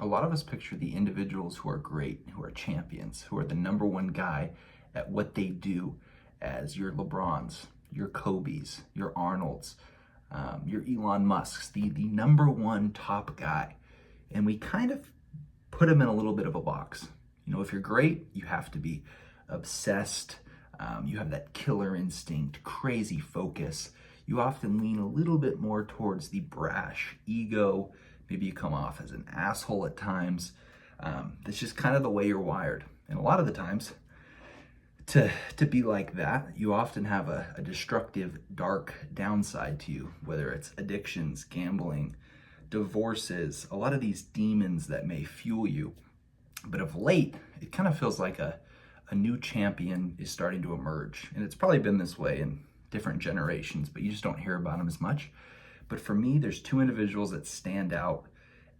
A lot of us picture the individuals who are great, who are champions, who are the number one guy at what they do as your LeBrons, your Kobes, your Arnolds, your Elon Musks, the number one top guy. And we kind of put him in a little bit of a box. You know, if you're great, you have to be obsessed. You have that killer instinct, crazy focus. You often lean a little bit more towards the brash ego. Maybe you come off as an asshole at times. That's just kind of the way you're wired. And a lot of the times, to be like that, you often have a destructive, dark downside to you, whether it's addictions, gambling, divorces, a lot of these demons that may fuel you. But of late, it kind of feels like a new champion is starting to emerge. And it's probably been this way in different generations, but you just don't hear about them as much. But for me, there's two individuals that stand out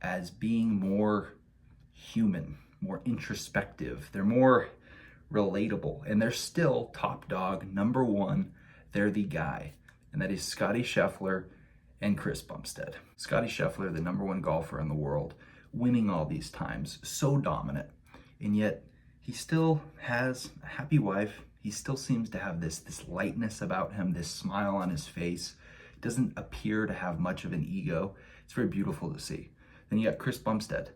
as being more human, more introspective. They're more relatable, and they're still top dog, number one. They're the guy, and that is Scottie Scheffler and Chris Bumstead. Scottie Scheffler, the number one golfer in the world, winning all these times, so dominant, and yet he still has a happy wife. He still seems to have this lightness about him, this smile on his face. Doesn't appear to have much of an ego. It's very beautiful to see. Then you got Chris Bumstead.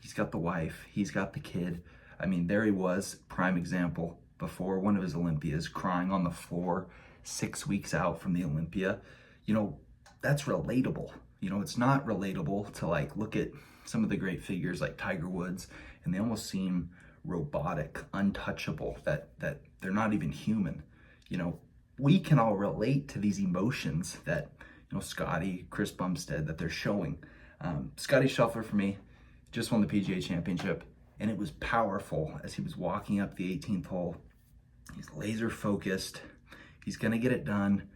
He's got the wife, he's got the kid. I mean, there he was, prime example, before one of his Olympias, crying on the floor 6 weeks out from the Olympia. You know, that's relatable. You know, it's not relatable to like look at some of the great figures like Tiger Woods, and they almost seem robotic, untouchable, that they're not even human. You know, we can all relate to these emotions that, you know, Scottie, Chris Bumstead, that they're showing. Scottie Scheffler, for me, just won the PGA Championship, and it was powerful as he was walking up the 18th hole. He's laser focused. He's going to get it done.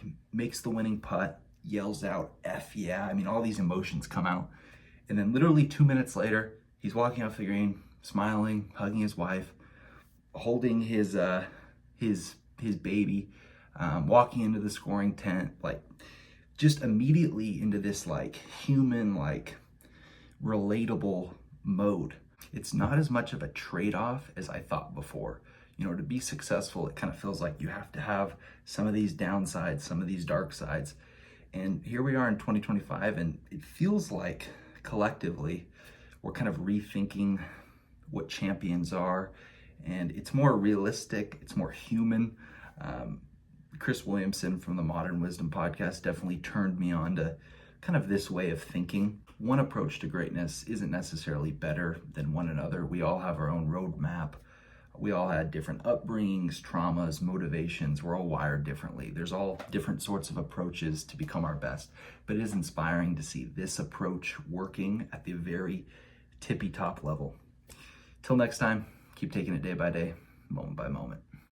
He makes the winning putt, yells out, F yeah. I mean, all these emotions come out. And then literally 2 minutes later, he's walking off the green, smiling, hugging his wife, holding his baby, walking into the scoring tent, like just immediately into this like human, like relatable mode. It's not as much of a trade-off as I thought before. You know, to be successful, it kind of feels like you have to have some of these downsides, some of these dark sides. And here we are in 2025, and it feels like collectively we're kind of rethinking what champions are, and it's more realistic, it's more human. Chris Williamson from the Modern Wisdom podcast definitely turned me on to kind of this way of thinking. One approach to greatness isn't necessarily better than one another. We all have our own roadmap. We all had different upbringings, traumas, motivations. We're all wired differently. There's all different sorts of approaches to become our best, but it is inspiring to see this approach working at the very tippy top level. Till next time, keep taking it day by day, moment by moment.